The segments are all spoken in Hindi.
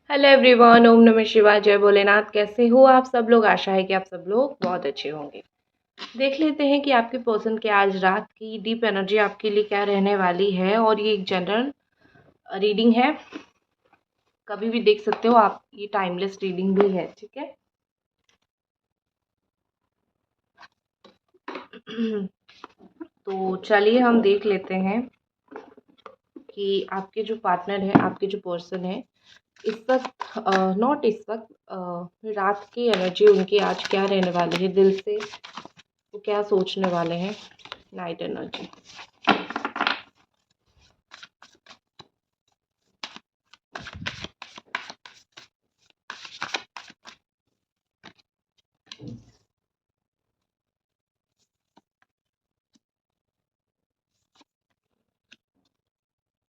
हेलो एवरीवन, ओम नमः शिवाय, जय भोलेनाथ। कैसे हो आप सब लोग? आशा है कि आप सब लोग बहुत अच्छे होंगे। देख लेते हैं कि आपके पर्सन की आज रात की डीप एनर्जी आपके लिए क्या रहने वाली है। और ये एक जनरल रीडिंग है, कभी भी देख सकते हो आप। ये टाइमलेस रीडिंग भी है, ठीक है। तो चलिए हम देख लेते हैं कि आपके जो पार्टनर है, आपके जो पर्सन है, इस वक्त नॉट इस वक्त रात की एनर्जी उनकी आज क्या रहने वाली है, दिल से वो क्या सोचने वाले हैं। Night energy.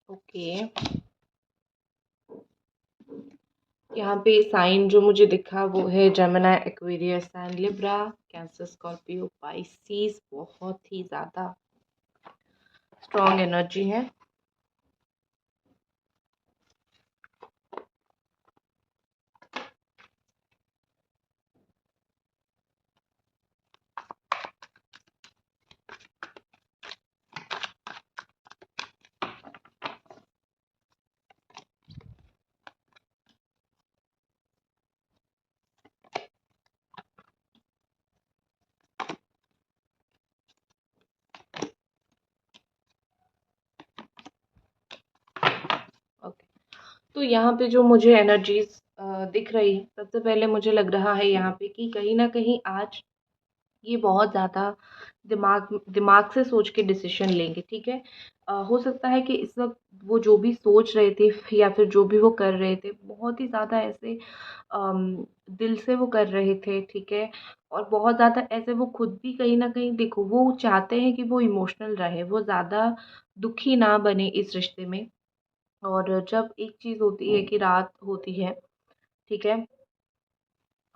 ओके, यहाँ पे साइन जो मुझे दिखा वो है Gemini, Aquarius and Libra, cancer, Scorpio, Pisces. बहुत ही ज़्यादा स्ट्रॉन्ग एनर्जी है। ओके, तो यहाँ पे जो मुझे एनर्जीज दिख रही है, सबसे पहले मुझे लग रहा है यहाँ पे कि कहीं ना कहीं आज ये बहुत ज़्यादा दिमाग दिमाग से सोच के डिसीजन लेंगे, ठीक है। हो सकता है कि इस वक्त वो जो भी सोच रहे थे या फिर जो भी वो कर रहे थे, बहुत ही ज़्यादा ऐसे दिल से वो कर रहे थे, ठीक है। और बहुत ज़्यादा ऐसे वो खुद भी कहीं ना कहीं, देखो, वो चाहते हैं कि वो इमोशनल रहे, वो ज़्यादा दुखी ना बने इस रिश्ते में। और जब एक चीज़ होती है कि रात होती है, ठीक है,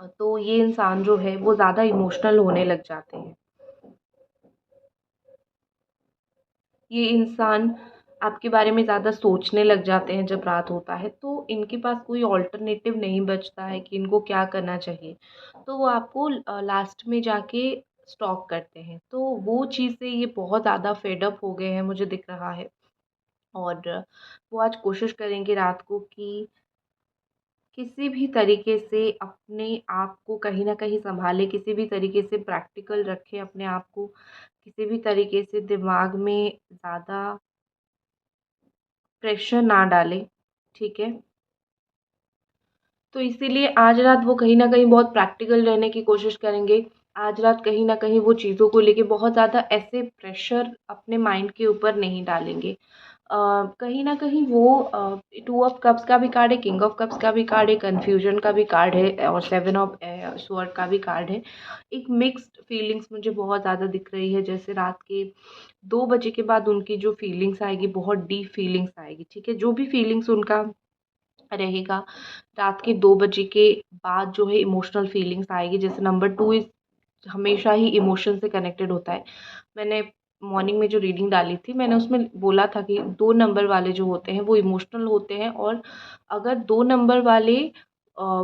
तो ये इंसान जो है वो ज़्यादा इमोशनल होने लग जाते हैं। ये इंसान आपके बारे में ज़्यादा सोचने लग जाते हैं जब रात होता है, तो इनके पास कोई ऑल्टरनेटिव नहीं बचता है कि इनको क्या करना चाहिए। तो वो आपको लास्ट में जाके स्टॉक करते हैं। तो वो चीज़ से ये बहुत ज़्यादा फेड अप हो गए हैं, मुझे दिख रहा है। और वो आज कोशिश करेंगे रात को कि किसी भी तरीके से अपने आप को कहीं न कहीं सँभालें, किसी भी तरीके से प्रैक्टिकल रखें अपने आप को, किसी भी तरीके से दिमाग में ज़्यादा प्रेशर ना डालें, ठीक है। तो इसीलिए आज रात वो कहीं न कहीं बहुत प्रैक्टिकल रहने की कोशिश करेंगे। आज रात कहीं न कहीं वो चीज़ों को लेके बहुत ज़्यादा ऐसे प्रेशर अपने माइंड के ऊपर नहीं डालेंगे। कहीं न कहीं वो 2 ऑफ कप्स का भी कार्ड है, किंग ऑफ कप्स का भी कार्ड है, कन्फ्यूजन का भी कार्ड है और 7 ऑफ स्वॉर्ड का भी कार्ड है। एक मिक्स्ड फीलिंग्स मुझे बहुत ज़्यादा दिख रही है, जैसे रात के 2 बजे के बाद उनकी जो फीलिंग्स आएगी, बहुत डीप फीलिंग्स आएगी, ठीक है। जो भी फीलिंग्स उनका रहेगा, रात के 2 बजे के बाद जो है इमोशनल फीलिंग्स आएगी। जैसे नंबर 2 इज़ हमेशा ही इमोशन से कनेक्टेड होता है। मैंने मॉर्निंग में जो रीडिंग डाली थी, मैंने उसमें बोला था कि 2 नंबर वाले जो होते हैं वो इमोशनल होते हैं। और अगर 2 नंबर वाले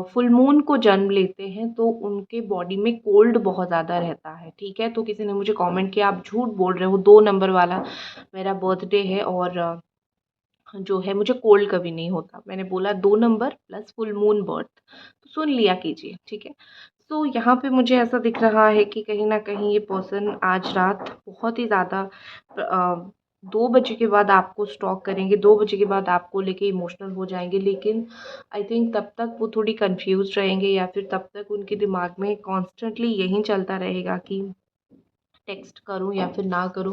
फुल मून को जन्म लेते हैं तो उनके बॉडी में कोल्ड बहुत ज़्यादा रहता है, ठीक है। तो किसी ने मुझे कमेंट किया, आप झूठ बोल रहे हो, 2 नंबर वाला मेरा बर्थडे है और जो है मुझे कोल्ड कभी नहीं होता। मैंने बोला 2 number plus full moon birth, तो सुन लिया कीजिए, ठीक है। तो यहाँ पे मुझे ऐसा दिख रहा है कि कहीं न कहीं ये पर्सन आज रात बहुत ही ज़्यादा 2 बजे के बाद आपको स्टॉक करेंगे, 2 बजे के बाद आपको लेके इमोशनल हो जाएँगे। लेकिन आई थिंक तब तक वो थोड़ी कन्फ्यूज़्ड रहेंगे, या फिर तब तक उनके दिमाग में कॉन्स्टेंटली यही चलता रहेगा कि टेक्स्ट करूँ या फिर ना करूँ।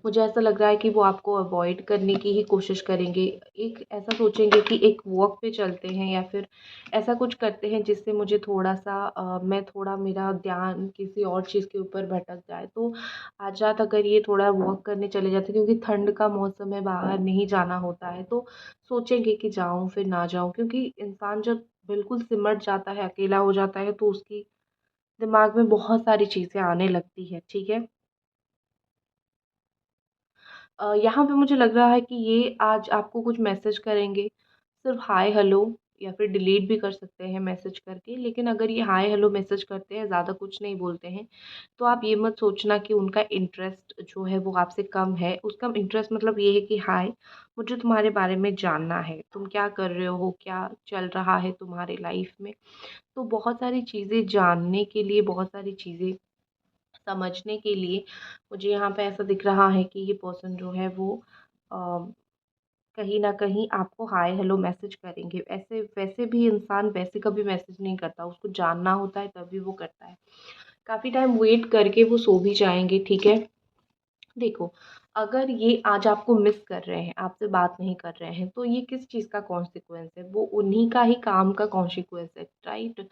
मुझे ऐसा लग रहा है कि वो आपको अवॉइड करने की ही कोशिश करेंगे। एक ऐसा सोचेंगे कि एक वॉक पे चलते हैं या फिर ऐसा कुछ करते हैं जिससे मुझे थोड़ा-सा मैं थोड़ा मेरा ध्यान किसी और चीज़ के ऊपर भटक जाए। तो आज रात अगर ये थोड़ा वॉक करने चले जाते हैं, क्योंकि ठंड का मौसम है, बाहर नहीं जाना होता है, तो सोचेंगे कि जाऊँ फिर ना जाऊँ। क्योंकि इंसान जब बिल्कुल सिमट जाता है, अकेला हो जाता है, तो उसकी दिमाग में बहुत सारी चीज़ें आने लगती है, ठीक है। यहाँ पे मुझे लग रहा है कि ये आज आपको कुछ मैसेज करेंगे, सिर्फ़ हाय हेलो, या फिर डिलीट भी कर सकते हैं मैसेज करके। लेकिन अगर ये हाय हेलो मैसेज करते हैं, ज़्यादा कुछ नहीं बोलते हैं, तो आप ये मत सोचना कि उनका इंटरेस्ट जो है वो आपसे कम है। उसका इंटरेस्ट मतलब ये है कि हाय, मुझे तुम्हारे बारे में जानना है, तुम क्या कर रहे हो, क्या चल रहा है तुम्हारे लाइफ में। तो बहुत सारी चीज़ें जानने के लिए, बहुत सारी चीज़ें समझने के लिए मुझे यहाँ पे ऐसा दिख रहा है कि ये पर्सन जो है वो अ, कहीं न कहीं आपको हाय हेलो मैसेज करेंगे। ऐसे वैसे भी इंसान वैसे कभी मैसेज नहीं करता, उसको जानना होता है तभी वो करता है। काफ़ी टाइम वेट करके वो सो भी जाएँगे, ठीक है? देखो, अगर ये आज आपको मिस कर रहे हैं, आपसे बात नहीं कर रहे हैं, तो ये किस चीज़ का कॉन्सिक्वेंस है? वो उन्हीं का ही काम का कॉन्सिक्वेंस है, राइट?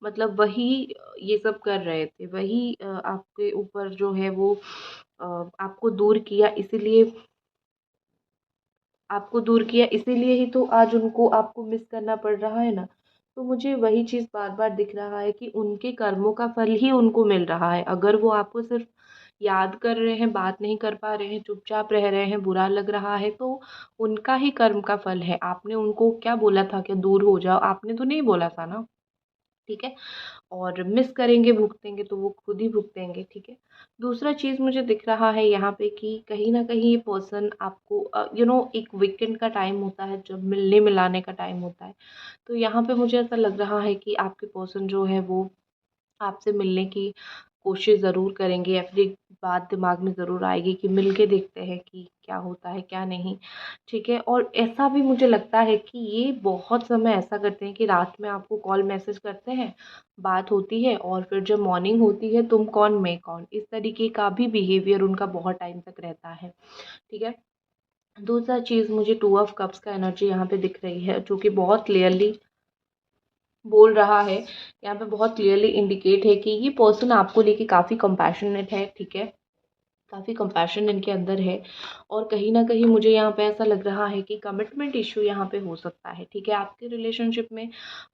मतलब वही ये सब कर रहे थे, वही आपके ऊपर जो है वो अ, आपको दूर किया, इसीलिए ही तो आज उनको आपको मिस करना पड़ रहा है ना। तो मुझे वही चीज़ बार-बार दिख रहा है कि उनके कर्मों का फल ही उनको मिल रहा है। अगर वो आपको सिर्फ़ याद कर रहे हैं, बात नहीं कर पा रहे हैं, चुपचाप रह रहे हैं, बुरा लग रहा है, तो उनका ही कर्म का फल है। आपने उनको क्या बोला था कि दूर हो जाओ? आपने तो नहीं बोला था ना, ठीक है? और मिस करेंगे, भुगतेंगे तो वो खुद ही भुगतेंगे, ठीक है? दूसरा चीज़ मुझे दिख रहा है यहाँ पे कि कहीं न कहीं ये पर्सन आपको एक वीकेंड का टाइम होता है, जब मिलने-मिलाने का टाइम होता है। तो यहाँ पे मुझे ऐसा लग रहा है कि आपके पर्सन जो है वो आपसे मिलने की कोशिश ज़रूर करेंगे, या फिर एक बात दिमाग में ज़रूर आएगी कि मिल के देखते हैं कि क्या होता है, क्या नहीं, ठीक है? और ऐसा भी मुझे लगता है कि ये बहुत समय ऐसा करते हैं कि रात में आपको कॉल मैसेज करते हैं, बात होती है और फिर जब मॉर्निंग होती है, तुम कौन, मैं कौन, इस तरीके का भी बिहेवियर उनका बहुत टाइम तक रहता है, ठीक है? दूसरा चीज़, मुझे टू ऑफ कप्स का एनर्जी यहाँ पे दिख रही है, जो कि बहुत क्लियरली बोल रहा है, यहाँ पे बहुत क्लियरली इंडिकेट है कि ये पर्सन आपको लेके काफ़ी कंपैशनेट है, ठीक है? काफ़ी कंपैशन इनके अंदर है। और कहीं न कहीं मुझे यहाँ पे ऐसा लग रहा है कि कमिटमेंट इश्यू यहाँ पे हो सकता है, ठीक है? आपके रिलेशनशिप में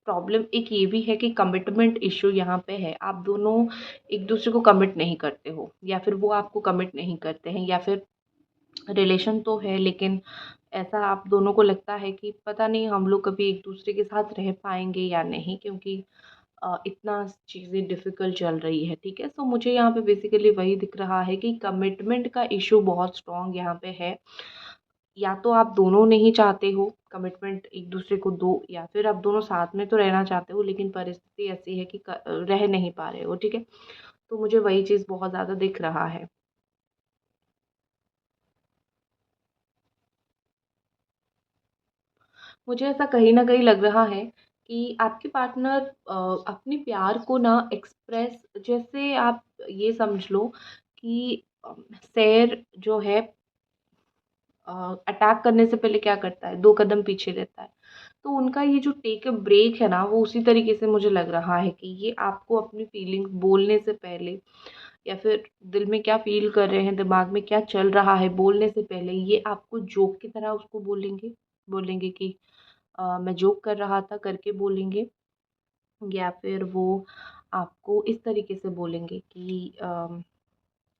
प्रॉब्लम एक ये भी है कि कमिटमेंट इश्यू यहाँ पे है। आप दोनों एक-दूसरे को कमिट नहीं करते हो, या फिर वो आपको कमिट नहीं करते हैं, या फिर रिलेशन तो है लेकिन ऐसा आप दोनों को लगता है कि पता नहीं हम लोग कभी एक-दूसरे के साथ रह पाएँगे या नहीं, क्योंकि इतना चीज़ें डिफ़िकल्ट चल रही है, ठीक है? सो मुझे यहाँ पे बेसिकली वही दिख रहा है कि कमिटमेंट का इश्यू बहुत स्ट्रॉन्ग यहाँ पे है। या तो आप दोनों नहीं चाहते हो कमिटमेंट एक-दूसरे को दो, या फिर आप दोनों साथ में तो रहना चाहते हो लेकिन परिस्थिति ऐसी है कि रह नहीं पा रहे हो, ठीक है? तो मुझे वही चीज़ बहुत ज़्यादा दिख रहा है। मुझे ऐसा कहीं न कहीं लग रहा है कि आपके पार्टनर अपने प्यार को ना एक्सप्रेस, जैसे आप ये समझ लो कि शेर जो है अटैक करने से पहले क्या करता है, 2 कदम पीछे रहता है। तो उनका ये जो टेक अ ब्रेक है ना, वो उसी तरीके से मुझे लग रहा है कि ये आपको अपनी फीलिंग्स बोलने से पहले, या फिर दिल में क्या फ़ील कर रहे हैं, दिमाग में क्या चल रहा है, बोलने से पहले ये आपको जोक की तरह उसको बोलेंगे। बोलेंगे कि मैं जोक कर रहा था करके बोलेंगे, या फिर वो आपको इस तरीके से बोलेंगे कि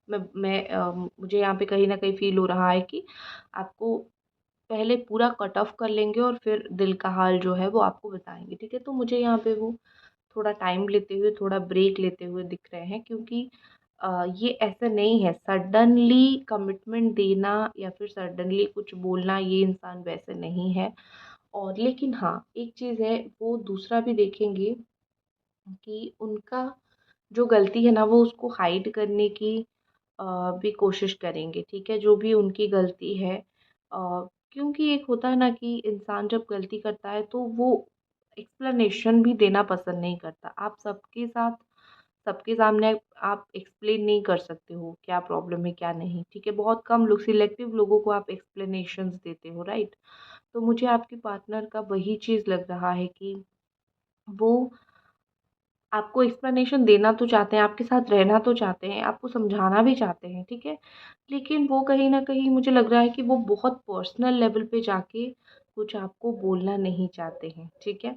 मुझे यहाँ पे कहीं न कहीं फ़ील हो रहा है कि आपको पहले पूरा कट ऑफ कर लेंगे और फिर दिल का हाल जो है वो आपको बताएँगे, ठीक है? तो मुझे यहाँ पे वो थोड़ा टाइम लेते हुए, थोड़ा ब्रेक लेते हुए दिख रहे हैं, क्योंकि ये ऐसा नहीं है सडनली कमिटमेंट देना या फिर सडनली कुछ बोलना, ये इंसान वैसे नहीं है। और लेकिन हाँ, एक चीज़ है, वो दूसरा भी देखेंगे कि उनका जो गलती है ना, वो उसको हाइड करने की अ, भी कोशिश करेंगे, ठीक है? जो भी उनकी गलती है, क्योंकि एक होता है ना कि इंसान जब गलती करता है तो वो एक्सप्लेनेशन भी देना पसंद नहीं करता। आप सबके सामने आप एक्सप्लेन नहीं कर सकते हो क्या प्रॉब्लम है, क्या नहीं, ठीक है? बहुत कम लोग, सिलेक्टिव लोगों को आप एक्सप्लेनेशंस देते हो, राइट? तो मुझे आपके पार्टनर का वही चीज़ लग रहा है कि वो आपको एक्सप्लेनेशन देना तो चाहते हैं, आपके साथ रहना तो चाहते हैं, आपको समझाना भी चाहते हैं, ठीक है? लेकिन वो कहीं न कहीं मुझे लग रहा है कि वो बहुत पर्सनल लेवल पे जाके कुछ आपको बोलना नहीं चाहते हैं, ठीक है?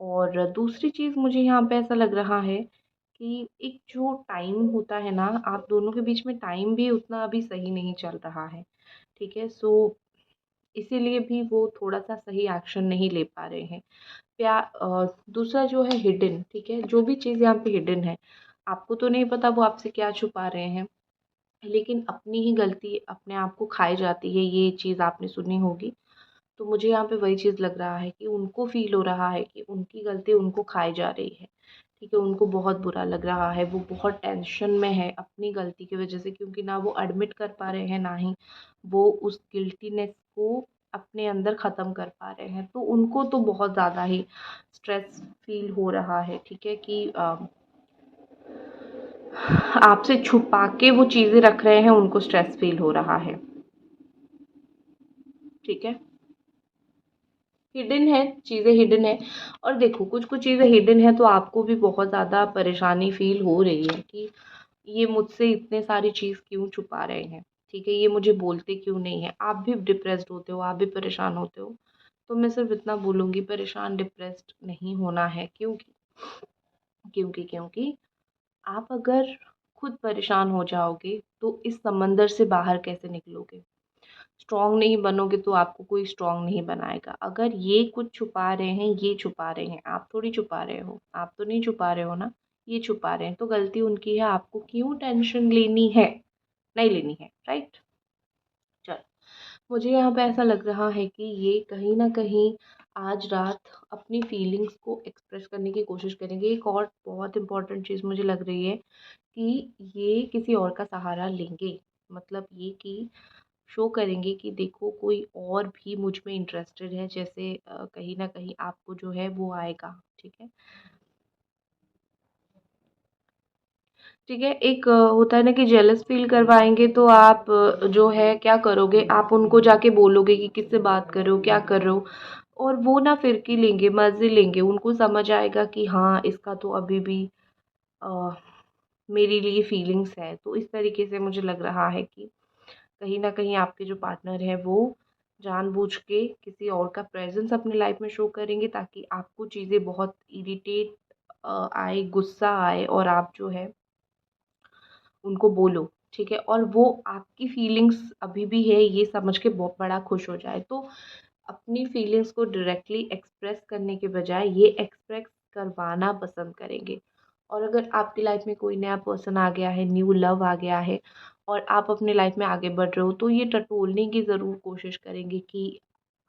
और दूसरी चीज़ मुझे यहाँ पे ऐसा लग रहा है कि एक जो टाइम होता है ना, आप दोनों के बीच में टाइम भी उतना अभी सही नहीं चल रहा है, ठीक है? सो इसीलिए भी वो थोड़ा सा सही एक्शन नहीं ले पा रहे हैं। दूसरा जो है हिडन, ठीक है, जो भी चीज़ यहाँ पे हिडन है, आपको तो नहीं पता वो आपसे क्या छुपा रहे हैं, लेकिन अपनी ही गलती अपने आप को खाई जाती है, ये चीज़ आपने सुनी होगी। तो मुझे यहाँ पे वही चीज़ लग रहा है कि उनको फ़ील हो रहा है कि उनकी गलती उनको खाई जा रही है, ठीक है। उनको बहुत बुरा लग रहा है, वो बहुत टेंशन में है अपनी गलती की वजह से, क्योंकि ना वो एडमिट कर पा रहे हैं, ना ही वो उस गिल्टीनेस को अपने अंदर ख़त्म कर पा रहे हैं। तो उनको तो बहुत ज़्यादा ही स्ट्रेस फ़ील हो रहा है, ठीक है, कि आपसे छुपा के वो चीज़ें रख रहे हैं, उनको स्ट्रेस फ़ील हो रहा है, ठीक है। हिडन है, चीज़ें हिडन है। और देखो, कुछ कुछ चीज़ें हिडन है तो आपको भी बहुत ज़्यादा परेशानी फ़ील हो रही है कि ये मुझसे इतने सारी चीज़ क्यों छुपा रहे हैं, ठीक है, ये मुझे बोलते क्यों नहीं है। आप भी डिप्रेस्ड होते हो, आप भी परेशान होते हो। तो मैं सिर्फ इतना बोलूँगी, परेशान डिप्रेस्ड नहीं होना है, क्योंकि क्योंकि क्योंकि आप अगर खुद परेशान हो जाओगे तो इस समंदर से बाहर कैसे निकलोगे। स्ट्रॉन्ग नहीं बनोगे तो आपको कोई स्ट्रॉन्ग नहीं बनाएगा। अगर ये कुछ छुपा रहे हैं, ये छुपा रहे हैं, आप थोड़ी छुपा रहे हो, आप तो नहीं छुपा रहे हो ना, ये छुपा रहे हैं, तो गलती उनकी है, आपको क्यों टेंशन लेनी है, नहीं लेनी है, राइट। चल, मुझे यहाँ पे ऐसा लग रहा है कि ये कहीं ना कहीं आज रात अपनी फीलिंग्स को एक्सप्रेस करने की कोशिश करेंगे। एक और बहुत इंपॉर्टेंट चीज़ मुझे लग रही है कि ये किसी और का सहारा लेंगे, मतलब ये कि शो करेंगे कि देखो कोई और भी मुझ में इंटरेस्टेड है, जैसे कहीं न कहीं आपको जो है वो आएगा, ठीक है। ठीक है, एक होता है ना कि जेलस फ़ील करवाएँगे तो आप जो है क्या करोगे, आप उनको जाके बोलोगे कि किससे बात कर रहे हो, क्या कर रहे हो, और वो ना फिरकी लेंगे, मज़े लेंगे। उनको समझ आएगा कि हाँ, इसका तो अभी भी अ, मेरे लिए फीलिंग्स है। तो इस तरीके से मुझे लग रहा है कि कहीं न कहीं आपके जो पार्टनर है वो जानबूझ के किसी और का प्रेज़ेंस अपनी लाइफ़ में शो करेंगे, ताकि आपको चीज़ें बहुत इरिटेट आए, गुस्सा आए, और आप जो है उनको बोलो, ठीक है? और वो आपकी फीलिंग्स अभी भी है ये समझ के बहुत बड़ा खुश हो जाए। तो अपनी फीलिंग्स को डायरेक्टली एक्सप्रेस करने के बजाय ये एक्सप्रेस करवाना पसंद करेंगे। और अगर आपकी लाइफ में कोई नया पर्सन आ गया है, न्यू लव आ गया है, और आप अपनी लाइफ में आगे बढ़ रहे हो, तो ये टटोलने की ज़रूर कोशिश करेंगे कि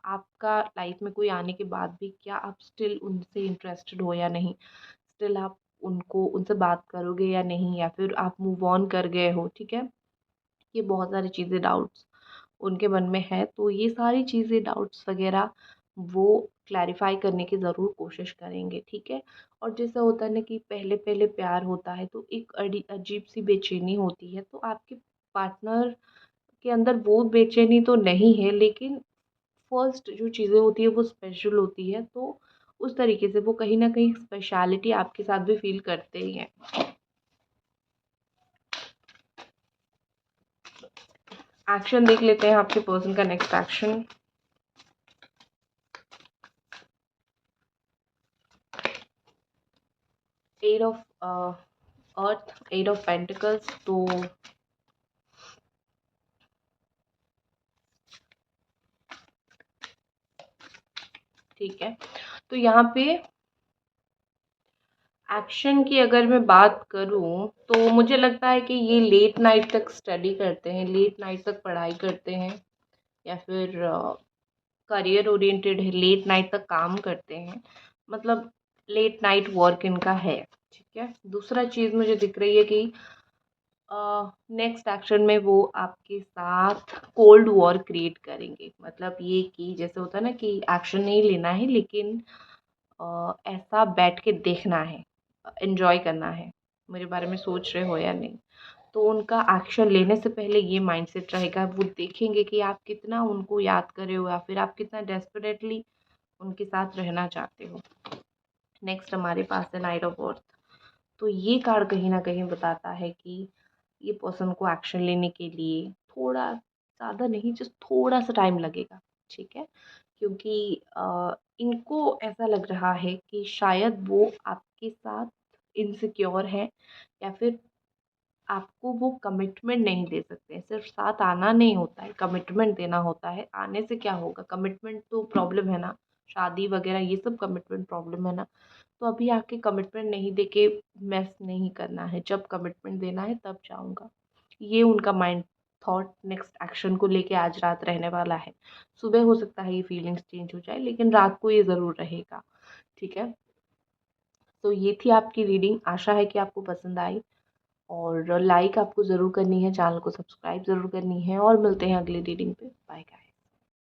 आपका लाइफ में कोई आने के बाद भी क्या आप स्टिल उनसे इंटरेस्टेड हो या नहीं? स्टिल आप उनको उनसे बात करोगे या नहीं, या फिर आप मूव ऑन कर गए हो, ठीक है? ये बहुत सारी चीज़ें डाउट्स उनके मन में है, तो ये सारी चीज़ें डाउट्स वग़ैरह वो क्लैरिफ़ाई करने की ज़रूर कोशिश करेंगे, ठीक है? और जैसा होता है ना कि पहले-पहले प्यार होता है तो एक अजीब-सी बेचैनी होती है, तो आपके पार्टनर के अंदर वो बेचैनी तो नहीं है, लेकिन फर्स्ट जो चीज़ें होती हैं वो स्पेशल होती है, तो उस तरीके से वो कहीं न कहीं स्पेशलिटी आपके साथ भी फ़ील करते ही हैं। एक्शन देख लेते हैं आपके पर्सन का next action. Eight of earth, eight of pentacles, तो ठीक है। तो यहाँ पे एक्शन की अगर मैं बात करूँ तो मुझे लगता है कि ये लेट नाइट तक स्टडी करते हैं, लेट नाइट तक पढ़ाई करते हैं, या फिर करियर ओरिएंटेड है, लेट नाइट तक काम करते हैं, मतलब लेट नाइट वर्क इनका है, ठीक है। दूसरा चीज़ मुझे दिख रही है कि नेक्स्ट एक्शन में वो आपके साथ कोल्ड वॉर क्रिएट करेंगे, मतलब ये कि जैसे होता है ना कि एक्शन नहीं लेना है, लेकिन ऐसा बैठ के देखना है, एन्जॉय करना है, मेरे बारे में सोच रहे हो या नहीं। तो उनका एक्शन लेने से पहले ये माइंडसेट रहेगा, वो देखेंगे कि आप कितना उनको याद कर रहे हो, या फिर आप कितना डेस्परेटली उनके साथ रहना चाहते हो। नेक्स्ट हमारे पास है नाइट ऑफ अर्थ। तो ये कार्ड कहीं न कहीं बताता है कि ये पर्सन को एक्शन लेने के लिए थोड़ा, ज़्यादा नहीं, जस्ट थोड़ा-सा टाइम लगेगा, ठीक है? क्योंकि इनको ऐसा लग रहा है कि शायद वो आपके साथ इनसिक्योर हैं, या फिर आपको वो कमिटमेंट नहीं दे सकते हैं। सिर्फ साथ आना नहीं होता है, कमिटमेंट देना होता है। आने से क्या होगा, कमिटमेंट तो प्रॉब्लम है ना, शादी वगैरह ये सब कमिटमेंट प्रॉब्लम है ना। तो अभी आके कमिटमेंट नहीं देके मैस नहीं करना है, जब कमिटमेंट देना है तब जाऊँगा। ये उनका माइंड थॉट नेक्स्ट एक्शन को लेके आज रात रहने वाला है। सुबह हो सकता है ये फीलिंग्स चेंज हो जाए, लेकिन रात को ये ज़रूर रहेगा। ठीक है, तो ये थी आपकी रीडिंग। आशा है कि आपको पसंद आई, और लाइक आपको ज़रूर करनी है, चैनल को सब्सक्राइब ज़रूर करनी है, और मिलते हैं अगली रीडिंग पे। Bye guys.